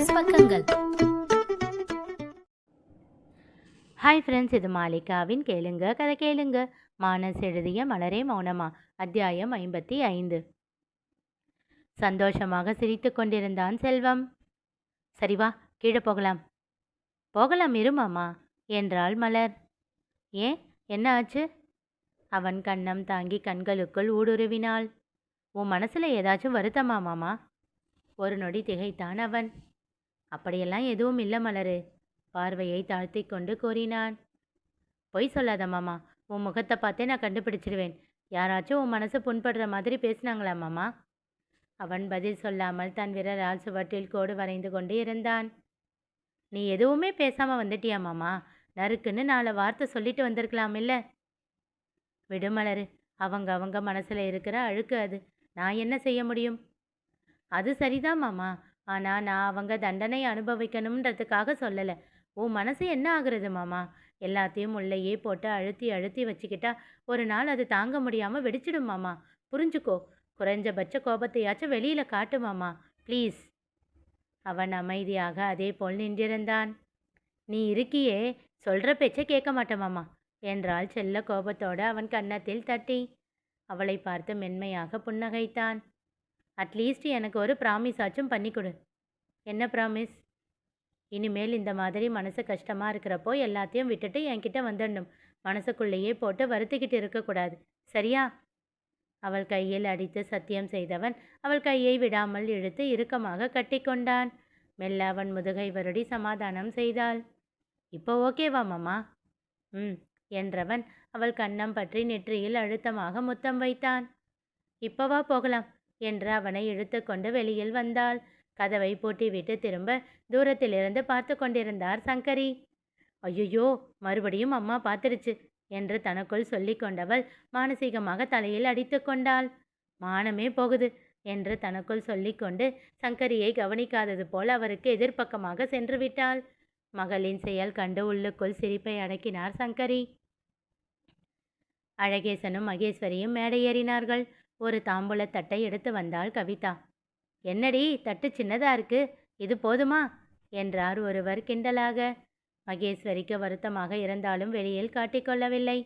மானஸ் பக்கங்கள். Hi friends, இது மாலிகாவின் கேளுங்க கதை கேளுங்க. மானஸ் எழுதிய மலரே மௌனமா, அத்தியாயம் 55. சந்தோஷமாக சிரித்து கொண்டிருந்தான் செல்வம். சரி வா, கீழே போகலாம். போகலாம் இருமாமா என்றாள் மலர். ஏன், என்ன ஆச்சு? அவன் கன்னம் தாங்கி கண்களுக்குள் ஊடுருவினாள். உன் மனசுல ஏதாச்சும் வருத்தமா மாமா? ஒரு நொடி திகைத்தான் அவன். அப்படியெல்லாம் எதுவும் இல்லை மலரு, பார்வையை தாழ்த்தி கொண்டு கூறினான். பொய் சொல்லாத மாமா, உன் முகத்தை பார்த்தே நான் கண்டுபிடிச்சிடுவேன். யாராச்சும் உன் மனசு புண்படுற மாதிரி பேசினாங்களா மாமா? அவன் பதில் சொல்லாமல் தன் விரலால் சுவற்றில் கோடு வரைந்து கொண்டு இருந்தான். நீ எதுவுமே பேசாம வந்துட்டியா மாமா? நறுக்குன்னு 4 வார்த்தை சொல்லிட்டு வந்திருக்கலாம் இல்ல? விடுமலரு, அவங்க மனசுல இருக்கிற அழுக்கு அது. நான் என்ன செய்ய முடியும்? அது சரிதான் மாமா, ஆனால் நான் அவங்க தண்டனை அனுபவிக்கணுன்றதுக்காக சொல்லலை. உன் மனசு என்ன ஆகுறது மாமா? எல்லாத்தையும் உள்ளேயே போட்டு அழுத்தி அழுத்தி வச்சுக்கிட்டா ஒரு நாள் அது தாங்க முடியாமல் வெடிச்சிடும் மாமா. புரிஞ்சுக்கோ. குறைஞ்சபட்ச கோபத்தையாச்சும் வெளியில் காட்டு மாமா, ப்ளீஸ். அவன் அமைதியாக அதே போல் நின்றிருந்தான். நீ இருக்கியே, சொல்கிற பேச்சை கேட்க மாட்டேன் மாமா என்றாள் செல்ல கோபத்தோடு அவன் கன்னத்தில் தட்டி. அவளை பார்த்து மென்மையாக புன்னகைத்தான். அட்லீஸ்ட் எனக்கு ஒரு ப்ராமிஸ் ஆச்சும் பண்ணி கொடு. என்ன ப்ராமிஸ்? இனிமேல் இந்த மாதிரி மனசு கஷ்டமாக இருக்கிறப்போ எல்லாத்தையும் விட்டுட்டு என்கிட்ட வந்துடணும். மனசுக்குள்ளேயே போட்டு வருத்திக்கிட்டு இருக்கக்கூடாது, சரியா? அவள் கையில் அடித்து சத்தியம் செய்தவன் அவள் கையை விடாமல் இழுத்து இறுக்கமாக கட்டி கொண்டான். மெல்ல அவன் முதுகை வருடி சமாதானம் செய்தாள். இப்போ ஓகேவா மாமா? என்றவன் அவள் கன்னம் பற்றி நெற்றியில் அழுத்தமாக முத்தம் வைத்தான். இப்போவா போகலாம் என்று அவனை இழுத்து கொண்டு வெளியில் வந்தாள். கதவை பூட்டிவிட்டு திரும்ப தூரத்திலிருந்து பார்த்து கொண்டிருந்தார் சங்கரி. ஐயோ, மறுபடியும் அம்மா பார்த்துருச்சு என்று தனக்குள் சொல்லி கொண்டவள் மானசீகமாக தலையில் அடித்து கொண்டாள். மானமே போகுது என்று தனக்குள் சொல்லிக்கொண்டு சங்கரியை கவனிக்காதது போல் அவருக்கு எதிர்ப்பக்கமாக சென்று விட்டாள். மகளின் செயல் கண்டு உள்ளுக்குள் சிரிப்பை அடக்கினார் சங்கரி. அழகேசனும் மகேஸ்வரியும் மேடை ஏறினார்கள். ஒரு தாம்பூல தட்டை எடுத்து வந்தாள் கவிதா. என்னடி, தட்டு சின்னதா இருக்கு, இது போதுமா என்றார் ஒருவர் கிண்டலாக. மகேஸ்வரிக்கு வருத்தமாக இருந்தாலும் வெளியில் காட்டிக்கொள்ளவில்லை.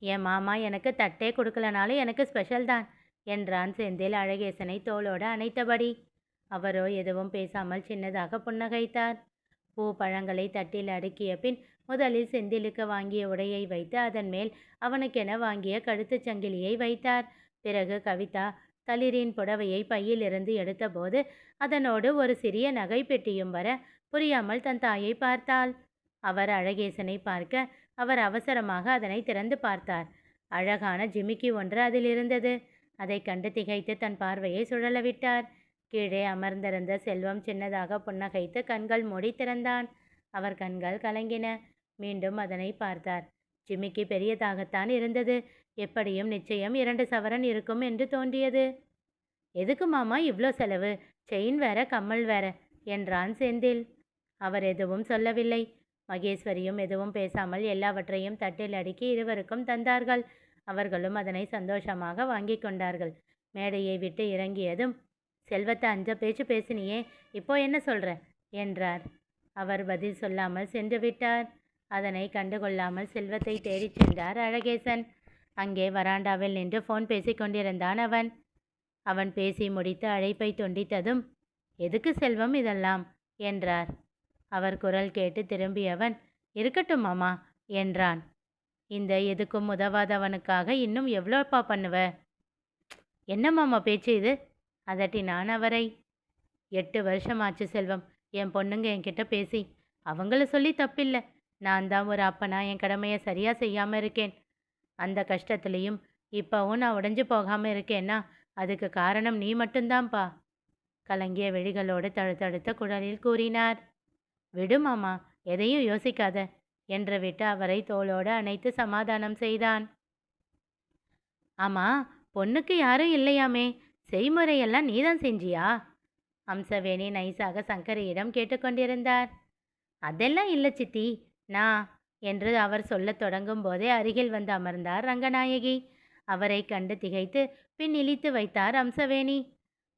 என் மாமா எனக்கு தட்டே கொடுக்கலனாலும் எனக்கு ஸ்பெஷல் தான் என்றான் செந்தில் அழகேசனை தோளோடு அணைத்தபடி. அவரோ எதுவும் பேசாமல் சின்னதாக புன்னகைத்தார். பூ பழங்களை தட்டில் அடுக்கிய பின் முதலில் செந்திலுக்கு வாங்கிய உடையை வைத்து அதன் மேல் அவனுக்கென வாங்கிய கழுத்துச் சங்கிலியை வைத்தார். பிறகு கவிதா தளிரின் புடவையை பையிலிருந்து எடுத்தபோது அதனோடு ஒரு சிறிய நகை பெட்டியும் வர புரியாமல் தன் தாயை பார்த்தாள். அவர் அழகேசனை பார்க்க அவர் அவசரமாக அதனை திறந்து பார்த்தார். அழகான ஜிமிக்கி ஒன்று அதில் இருந்தது. அதை கண்டு திகைத்து தன் பார்வையை சுழலவிட்டார். கீழே அமர்ந்திருந்த செல்வம் சின்னதாக புன்னகைத்து கண்கள் மூடி திறந்தான். அவர் கண்கள் கலங்கின. மீண்டும் அதனை பார்த்தார். ஜிமிக்கி பெரியதாகத்தான் இருந்தது. எப்படியும் நிச்சயம் 2 சவரன் இருக்கும் என்று தோன்றியது. எதுக்கு மாமா இவ்வளோ செலவு? செயின் வேற, கம்மல் வேற என்றான் செந்தில். அவர் எதுவும் சொல்லவில்லை. மகேஸ்வரியும் எதுவும் பேசாமல் எல்லாவற்றையும் தட்டில் அடுக்கி இருவருக்கும் தந்தார்கள். அவர்களும் அதனை சந்தோஷமாக வாங்கி கொண்டார்கள். மேடையை விட்டு இறங்கியதும், செல்வத்தை 5 பேச்சு பேசினியே, இப்போ என்ன சொல்ற என்றார். அவர் பதில் சொல்லாமல் சென்று விட்டார். அதனை கண்டுகொள்ளாமல் செல்வத்தை தேடிச் சென்றார் அழகேசன். அங்கே வராண்டாவில் நின்று ஃபோன் பேசி கொண்டிருந்தான் அவன். அவன் பேசி முடித்து அழைப்பை துண்டித்ததும், எதுக்கு செல்வம் இதெல்லாம் என்றார். அவர் குரல் கேட்டு திரும்பியவன், இருக்கட்டும் மாமா என்றான். இந்த எதுக்கும் உதவாதவனுக்காக இன்னும் எவ்வளோப்பா பண்ணுவ? என்ன மாமா பேச்சு இது? அதட்டினான் அவரை. 8 வருஷமாச்சு செல்வம், என் பொண்ணுங்க என்கிட்ட பேசி. அவங்கள சொல்லி தப்பில்லை. நான் தான் ஒரு அப்பனா என் கடமையை சரியாக செய்யாமல் இருக்கேன். அந்த கஷ்டத்துலேயும் இப்போவும் நான் உடைஞ்சு போகாமல் இருக்கேன்னா அதுக்கு காரணம் நீ மட்டும்தான்ப்பா. கலங்கிய விழிகளோடு தழுத்தழுத்த குரலில் கூறினார். விடு மாமா, எதையும் யோசிக்காத என்று விட்டு அவரை தோளோடு அணைத்து சமாதானம் செய்தான். ஆமாம், பொண்ணுக்கு யாரும் இல்லையாமே, செய்முறையெல்லாம் நீதான் செஞ்சியா? அம்சவேணி நைஸாக சங்கரியிடம் கேட்டுக்கொண்டிருந்தார். அதெல்லாம் இல்லை சித்தி, நான் என்று அவர் சொல்லத் தொடங்கும் போதே அருகில் வந்து அமர்ந்தார் ரங்கநாயகி. அவரை கண்டு திகைத்து பின் இழித்து வைத்தார் அம்சவேணி.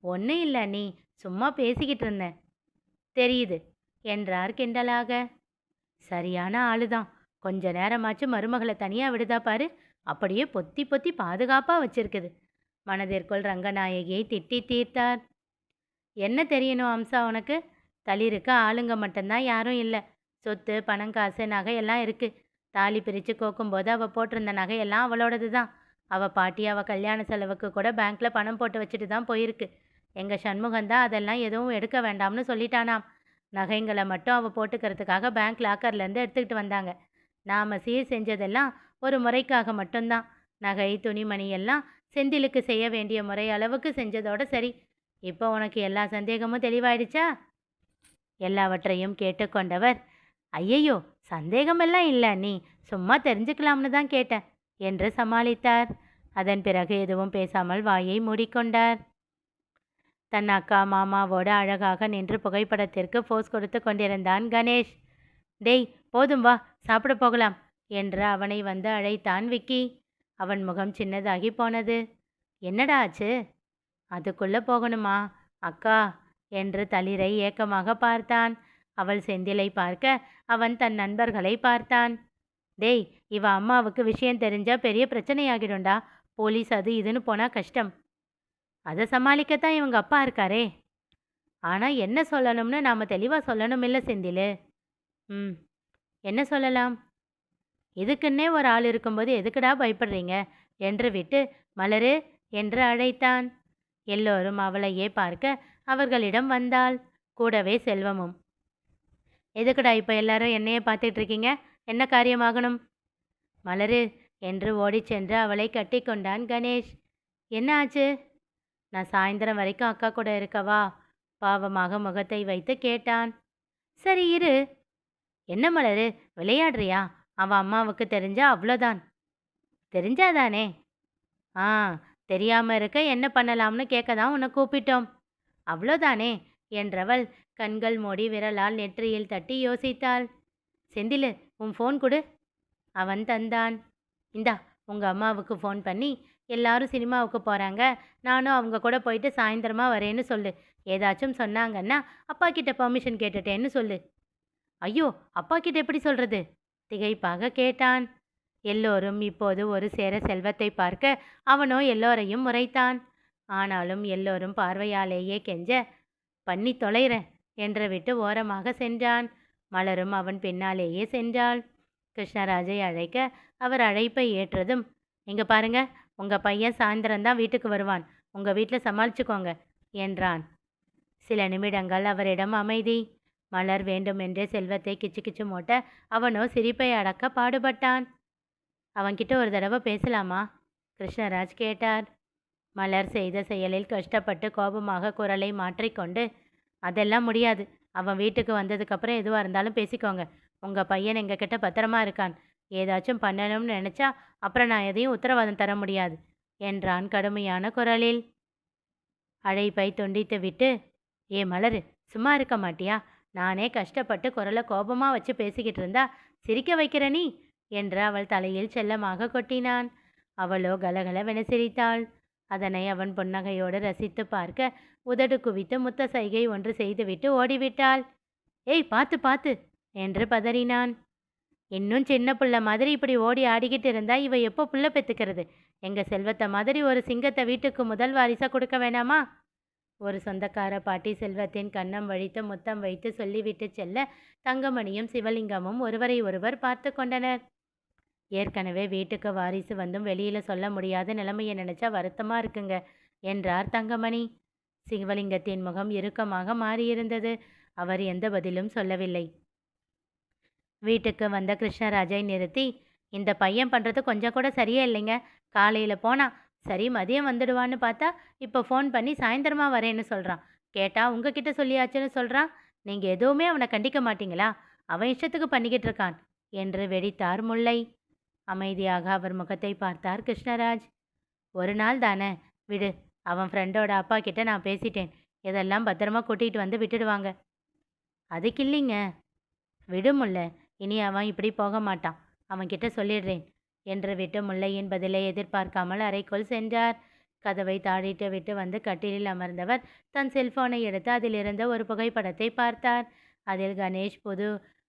ஒன்றும் இல்லை, நீ சும்மா பேசிக்கிட்டு இருந்தேன். தெரியுது என்றார் கிண்டலாக. சரியான ஆளுதான். கொஞ்ச நேரமாச்சு மருமகளை தனியா விடுதா பாரு. அப்படியே பொத்தி பொத்தி பாதுகாப்பா வச்சிருக்குது. மனதிற்குள் ரங்கநாயகியை திட்டி தீர்த்தார். என்ன தெரியணும் அம்சா உனக்கு? தளிருக்கு ஆளுங்க மட்டும்தான் யாரும் இல்லை. சொத்து பணம் காசு நகையெல்லாம் இருக்கு. தாலி பிரித்து கோக்கும்போது அவள் போட்டிருந்த நகையெல்லாம் அவளோடது தான். அவள் பாட்டி அவள் கல்யாண செலவுக்கு கூட பேங்க்கில் பணம் போட்டு வச்சுட்டு தான் போயிருக்கு. எங்கள் சண்முகந்தான் அதெல்லாம் எதுவும் எடுக்க வேண்டாம்னு சொல்லிட்டானாம். நகைங்களை மட்டும் அவள் போட்டுக்கிறதுக்காக பேங்க் லாக்கர்லேருந்து எடுத்துக்கிட்டு வந்தாங்க. நாம் சீர் செஞ்சதெல்லாம் ஒரு முறைக்காக மட்டும்தான். நகை துணிமணி எல்லாம் செந்திலுக்கு செய்ய வேண்டிய முறை அளவுக்கு செஞ்சதோட சரி. இப்போ உனக்கு எல்லா சந்தேகமும் தெளிவாயிடுச்சா? எல்லாவற்றையும் கேட்டுக்கொண்டவர், ஐயையோ சந்தேகமெல்லாம் இல்லை, நீ சும்மா தெரிஞ்சுக்கலாம்னு தான் கேட்டேன் என்று சமாளித்தார். அதன் பிறகு எதுவும் பேசாமல் வாயை மூடிக்கொண்டார். தன் அக்கா மாமாவோடு அழகாக நின்று புகைப்படத்திற்கு போஸ் கொடுத்து கொண்டிருந்தான் கணேஷ். டேய் போதும் வா சாப்பிட போகலாம் என்று அவனை வந்து அழைத்தான் விக்கி. அவன் முகம் சின்னதாகி போனது. என்னடா ஆச்சு? அதுக்குள்ளே போகணுமா அக்கா என்று தளிரை ஏக்கமாக பார்த்தான். அவள் செந்திலை பார்க்க அவன் தன் நண்பர்களை பார்த்தான். டேய் இவ அம்மாவுக்கு விஷயம் தெரிஞ்சா பெரிய பிரச்சனையாகிடும்டா. போலீஸ் அது இதுன்னு போனால் கஷ்டம். அதை சமாளிக்கத்தான் இவங்க அப்பா இருக்காரே. ஆனால் என்ன சொல்லணும்னு நாம் தெளிவாக சொல்லணும் இல்லை செந்தில்? என்ன சொல்லலாம்? இதுக்குன்னே ஒரு ஆள் இருக்கும்போது எதுக்குடா பயப்படுறீங்க என்று விட்டு மலரு என்று அழைத்தான். எல்லோரும் அவளையே பார்க்க அவர்களிடம் வந்தாள். கூடவே செல்வமும். எதுக்குடா இப்போ எல்லாரும் என்னையே பார்த்துட்டு இருக்கீங்க? என்ன காரியமாகணும்? மலரு என்று ஓடிச் சென்று அவளை கட்டி கொண்டான் கணேஷ். என்ன ஆச்சு? நான் சாயந்தரம் வரைக்கும் அக்கா கூட இருக்கவா? பாவமாக முகத்தை வைத்து கேட்டான். சரி இரு. என்ன மலரு விளையாடுறியா? அவன் அம்மாவுக்கு தெரிஞ்சா அவ்வளோதான். தெரிஞ்சாதானே? தெரியாமல் இருக்க என்ன பண்ணலாம்னு கேட்க தான் உன்னை கூப்பிட்டோம். அவ்வளோதானே என்றவள் கண்கள் மூடி விரலால் நெற்றியில் தட்டி யோசித்தாள். செந்தில் உன் ஃபோன் கொடு. அவன் தந்தான். இந்தா உங்கள் அம்மாவுக்கு ஃபோன் பண்ணி எல்லாரும் சினிமாவுக்கு போகிறாங்க, நானும் அவங்க கூட போயிட்டு சாயந்தரமாக வரேன்னு சொல்லு. ஏதாச்சும் சொன்னாங்கன்னா அப்பா கிட்ட பர்மிஷன் கேட்டுட்டேன்னு சொல்லு. ஐயோ அப்பா கிட்ட எப்படி சொல்கிறது? திகைப்பாக கேட்டான். எல்லோரும் இப்போது ஒரு சேர செல்வத்தை பார்க்க அவனோ எல்லோரையும் முறைத்தான். ஆனாலும் எல்லோரும் பார்வையாலேயே கெஞ்ச பண்ணி தொலைறேன் என்று விட்டு ஓரமாக சென்றான். மலரும் அவன் பின்னாலேயே சென்றாள். கிருஷ்ணராஜை அழைக்க அவர் அழைப்பை ஏற்றதும், இங்கே பாருங்க உங்கள் பையன் சாயந்தரம்தான் வீட்டுக்கு வருவான், உங்கள் வீட்டில் சமாளிச்சுக்கோங்க என்றான். சில நிமிடங்கள் அவரிடம் அமைதி. மலர் வேண்டுமென்றே செல்வத்தை கிச்சு கிச்சு மூட்ட அவனோ சிரிப்பை அடக்க பாடுபட்டான். அவன்கிட்ட ஒரு தடவை பேசலாமா? கிருஷ்ணராஜ் கேட்டார். மலர் செய்த செயலில் கஷ்டப்பட்டு கோபமாக குரலை மாற்றிக்கொண்டு, அதெல்லாம் முடியாது. அவன் வீட்டுக்கு வந்ததுக்கப்புறம் எதுவாக இருந்தாலும் பேசிக்கோங்க. உங்கள் பையன் எங்ககிட்ட பத்திரமா இருக்கான். ஏதாச்சும் பண்ணணும்னு நினச்சா அப்புறம் நான் எதையும் உத்தரவாதம் தர முடியாது என்றான் கடுமையான குரலில். அழைப்பை துண்டித்து விட்டு, ஏ மலர் சும்மா இருக்க மாட்டியா? நானே கஷ்டப்பட்டு குரலை கோபமாக வச்சு பேசிக்கிட்டு இருந்தா சிரிக்க வைக்கிற நீ என்று அவள் தலையில் செல்லமாக கொட்டினான். அவளோ கலகலவென சிரித்தாள். அதனை அவன் புன்னகையோடு ரசித்து பார்க்க உதடு குவித்து முத்த சைகை ஒன்று செய்துவிட்டு ஓடிவிட்டாள். ஏய் பார்த்து பார்த்து என்று பதறினான். இன்னும் சின்ன புள்ள மாதிரி இப்படி ஓடி ஆடிக்கிட்டு இருந்தா இவ எப்போ புள்ள பெற்றுக்கிறது? எங்கள் செல்வத்தை மாதிரி ஒரு சிங்கத்தை வீட்டுக்கு முதல் வாரிசாக கொடுக்க வேணாமா? ஒரு சொந்தக்கார பாட்டி செல்வத்தின் கன்னம் வழித்து முத்தம் வைத்து சொல்லிவிட்டு செல்ல தங்கமணியும் சிவலிங்கமும் ஒருவரை ஒருவர் பார்த்து கொண்டனர். ஏற்கனவே வீட்டுக்கு வாரிசு வந்தும் வெளியில் சொல்ல முடியாத நிலைமையை நினச்சா வருத்தமாக இருக்குங்க என்றார் தங்கமணி. சிவலிங்கத்தின் முகம் இறுக்கமாக மாறியிருந்தது. அவர் எந்த பதிலும் சொல்லவில்லை. வீட்டுக்கு வந்த கிருஷ்ணராஜை நிறுத்தி, இந்த பையன் பண்ணுறது கொஞ்சம் கூட சரியே இல்லைங்க. காலையில் போனா சரி மதியம் வந்துடுவான்னு பார்த்தா இப்போ ஃபோன் பண்ணி சாயந்தரமாக வரேன்னு சொல்கிறான். கேட்டால் உங்ககிட்ட சொல்லியாச்சுன்னு சொல்கிறான். நீங்கள் எதுவுமே அவனை கண்டிக்க மாட்டீங்களா? அவன் இஷ்டத்துக்கு பண்ணிக்கிட்டு இருக்கான் என்று வெடித்தார் முல்லை. அமைதியாக அவர் முகத்தை பார்த்தார் கிருஷ்ணராஜ். ஒரு நாள் தானே விடு. அவன் ஃப்ரெண்டோட அப்பா கிட்ட நான் பேசிட்டேன். இதெல்லாம் பத்திரமா கூட்டிகிட்டு வந்து விட்டுடுவாங்க. அதுக்கு இல்லைங்க. விடுமுல்ல, இனி அவன் இப்படி போக மாட்டான். அவன்கிட்ட சொல்லிடுறேன் என்று விட்டு முல்லையின் பதிலை எதிர்பார்க்காமல் அறைக்குள் சென்றார். கதவை தாழிட்டு விட்டு வந்து கட்டிலில் அமர்ந்தவர் தன் செல்போனை எடுத்து அதிலிருந்த ஒரு புகைப்படத்தை பார்த்தார். அதில் கணேஷ் புது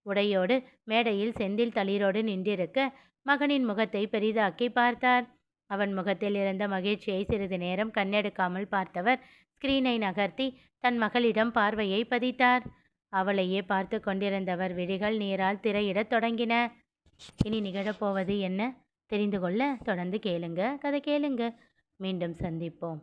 உடையோடு மேடையில் செந்தில் தளிரோடு நின்றிருக்க மகனின் முகத்தை பெரிதாக்கி பார்த்தார். அவன் முகத்தில் இருந்த மகிழ்ச்சியை சிறிது நேரம் கண்ணெடுக்காமல் பார்த்தவர் ஸ்கிரீனை நகர்த்தி தன் மகளிடம் பார்வையை பதித்தார். அவளையே பார்த்து கொண்டிருந்தவர் விழிகள் நீரால் திரையிடத் தொடங்கின. இனி நிகழப்போவது என்ன தெரிந்து கொள்ள தொடர்ந்து கேளுங்க, கதை கேளுங்க. மீண்டும் சந்திப்போம்.